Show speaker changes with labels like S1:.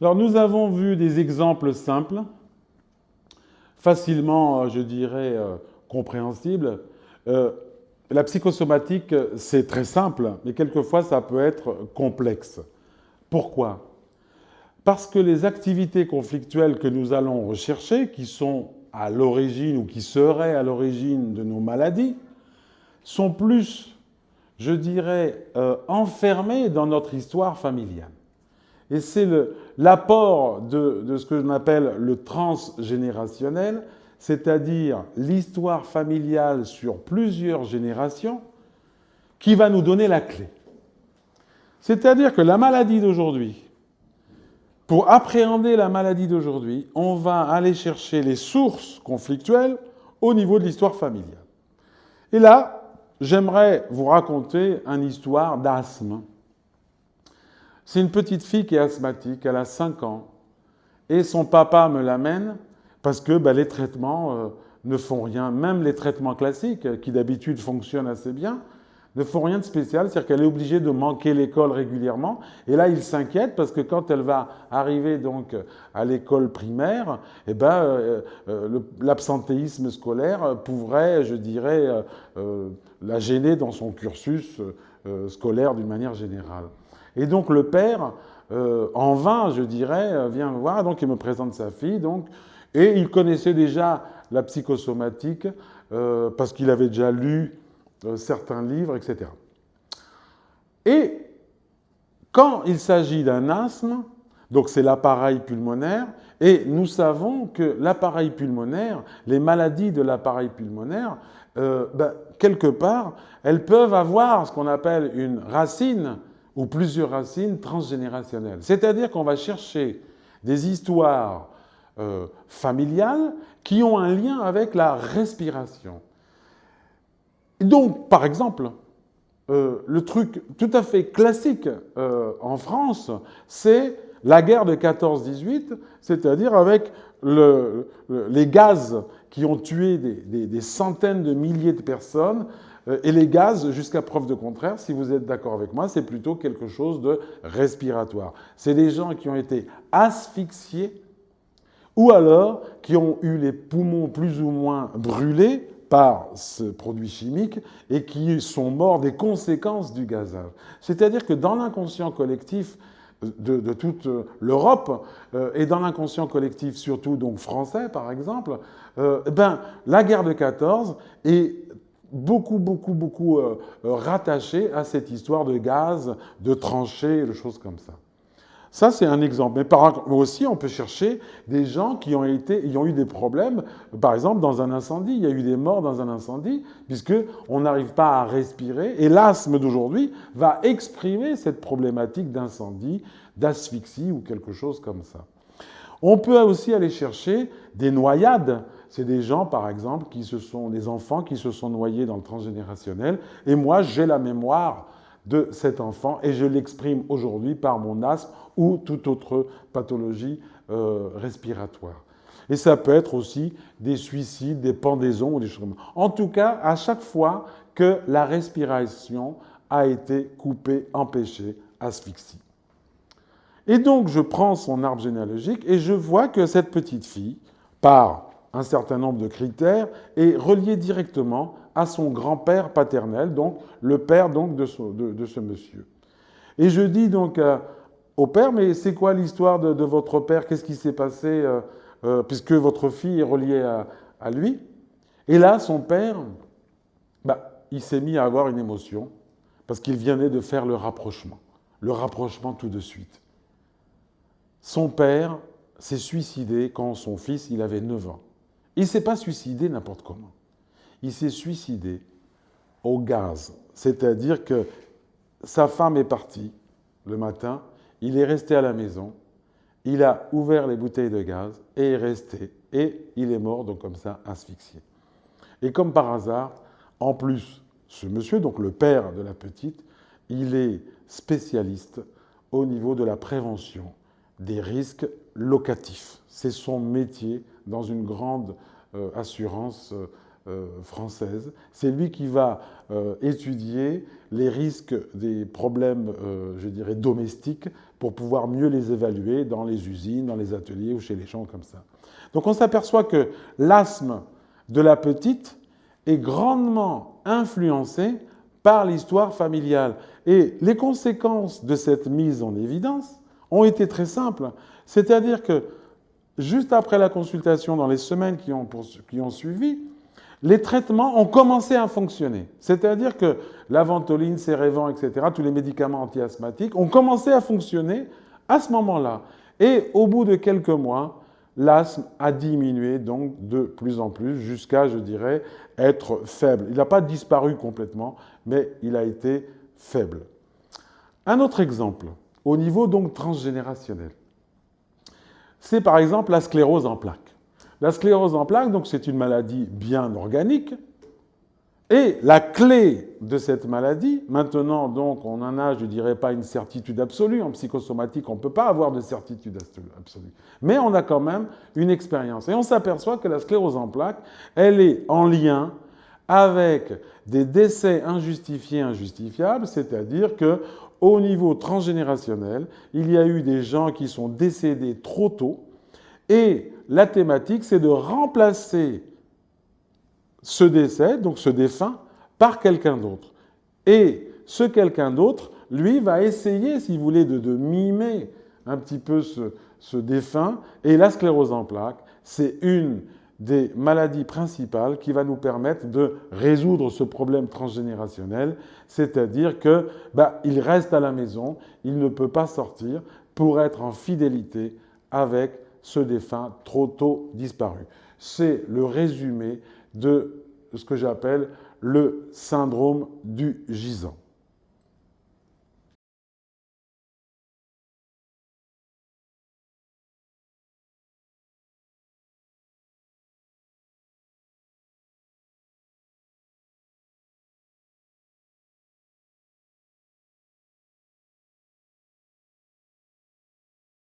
S1: Alors nous avons vu des exemples simples, facilement, je dirais, compréhensibles. Euh, la psychosomatique, c'est très simple, mais quelquefois ça peut être complexe. Pourquoi? Parce que les activités conflictuelles que nous allons rechercher, qui sont à l'origine ou qui seraient à l'origine de nos maladies, sont plus, je dirais, enfermées dans notre histoire familiale. Et c'est l'apport de ce que l'on appelle le transgénérationnel, c'est-à-dire l'histoire familiale sur plusieurs générations, qui va nous donner la clé. C'est-à-dire que la maladie d'aujourd'hui, pour appréhender la maladie d'aujourd'hui, on va aller chercher les sources conflictuelles au niveau de l'histoire familiale. Et là, j'aimerais vous raconter une histoire d'asthme. C'est une petite fille qui est asthmatique, elle a 5 ans, et son papa me l'amène parce que les traitements ne font rien. Même les traitements classiques, qui d'habitude fonctionnent assez bien, ne font rien de spécial. C'est-à-dire qu'elle est obligée de manquer l'école régulièrement. Et là, il s'inquiète parce que quand elle va arriver donc à l'école primaire, l'absentéisme scolaire pourrait, je dirais, la gêner dans son cursus scolaire d'une manière générale. Et donc le père, en vain, je dirais, vient me voir, donc il me présente sa fille, donc, et il connaissait déjà la psychosomatique parce qu'il avait déjà lu certains livres, etc. Et quand il s'agit d'un asthme, donc c'est l'appareil pulmonaire, et nous savons que l'appareil pulmonaire, les maladies de l'appareil pulmonaire, quelque part, elles peuvent avoir ce qu'on appelle une racine ou plusieurs racines transgénérationnelles. C'est-à-dire qu'on va chercher des histoires familiales qui ont un lien avec la respiration. Et donc, par exemple, le truc tout à fait classique en France, c'est la guerre de 14-18, c'est-à-dire avec les gaz qui ont tué des centaines de milliers de personnes. Et les gaz, jusqu'à preuve de contraire, si vous êtes d'accord avec moi, c'est plutôt quelque chose de respiratoire. C'est des gens qui ont été asphyxiés ou alors qui ont eu les poumons plus ou moins brûlés par ce produit chimique et qui sont morts des conséquences du gazage. C'est-à-dire que dans l'inconscient collectif de toute l'Europe et dans l'inconscient collectif surtout donc français par exemple, la guerre de 14 est beaucoup rattachée à cette histoire de gaz, de tranchées, de choses comme ça. Ça, c'est un exemple. Mais aussi, on peut chercher des gens qui ont eu des problèmes. Par exemple, dans un incendie, il y a eu des morts dans un incendie, puisqu'on n'arrive pas à respirer. Et l'asthme d'aujourd'hui va exprimer cette problématique d'incendie, d'asphyxie ou quelque chose comme ça. On peut aussi aller chercher des noyades. C'est des gens, par exemple, des enfants qui se sont noyés dans le transgénérationnel. Et moi, j'ai la mémoire de cet enfant et je l'exprime aujourd'hui par mon asthme ou toute autre pathologie respiratoire. Et ça peut être aussi des suicides, des pendaisons ou des choses comme ça. En tout cas, à chaque fois que la respiration a été coupée, empêchée, asphyxie. Et donc, je prends son arbre généalogique et je vois que cette petite fille, par un certain nombre de critères, est reliée directement à son grand-père paternel, donc le père donc, de ce monsieur. Et je dis donc au père, mais c'est quoi l'histoire de votre père? Qu'est-ce qui s'est passé puisque votre fille est reliée à lui? Et là, son père, il s'est mis à avoir une émotion parce qu'il venait de faire le rapprochement tout de suite. Son père s'est suicidé quand son fils il avait 9 ans. Il ne s'est pas suicidé n'importe comment. Il s'est suicidé au gaz. C'est-à-dire que sa femme est partie le matin, il est resté à la maison, il a ouvert les bouteilles de gaz et est resté. Et il est mort, donc comme ça, asphyxié. Et comme par hasard, en plus, ce monsieur, donc le père de la petite, il est spécialiste au niveau de la prévention des risques locatifs. C'est son métier dans une grande assurance française. C'est lui qui va étudier les risques des problèmes, je dirais, domestiques pour pouvoir mieux les évaluer dans les usines, dans les ateliers ou chez les gens comme ça. Donc on s'aperçoit que l'asthme de la petite est grandement influencé par l'histoire familiale. Et les conséquences de cette mise en évidence ont été très simples. C'est-à-dire que juste après la consultation, dans les semaines qui ont suivi, les traitements ont commencé à fonctionner. C'est-à-dire que la ventoline, Cérévan, etc., tous les médicaments anti-asthmatiques ont commencé à fonctionner à ce moment-là. Et au bout de quelques mois, l'asthme a diminué donc de plus en plus jusqu'à, je dirais, être faible. Il n'a pas disparu complètement, mais il a été faible. Un autre exemple, au niveau donc transgénérationnel, c'est par exemple la sclérose en plaques. La sclérose en plaques, donc, c'est une maladie bien organique. Et la clé de cette maladie, maintenant, donc, on en a, je ne dirais pas une certitude absolue. En psychosomatique, on ne peut pas avoir de certitude absolue. Mais on a quand même une expérience. Et on s'aperçoit que la sclérose en plaques, elle est en lien avec des décès injustifiés, injustifiables, c'est-à-dire qu'au niveau transgénérationnel, il y a eu des gens qui sont décédés trop tôt. Et la thématique, c'est de remplacer ce décès, donc ce défunt, par quelqu'un d'autre. Et ce quelqu'un d'autre, lui, va essayer, si vous voulez, de mimer un petit peu ce défunt. Et la sclérose en plaques, c'est une des maladies principales qui va nous permettre de résoudre ce problème transgénérationnel, c'est-à-dire qu'il reste à la maison, il ne peut pas sortir pour être en fidélité avec ce défunt trop tôt disparu. C'est le résumé de ce que j'appelle le syndrome du gisant.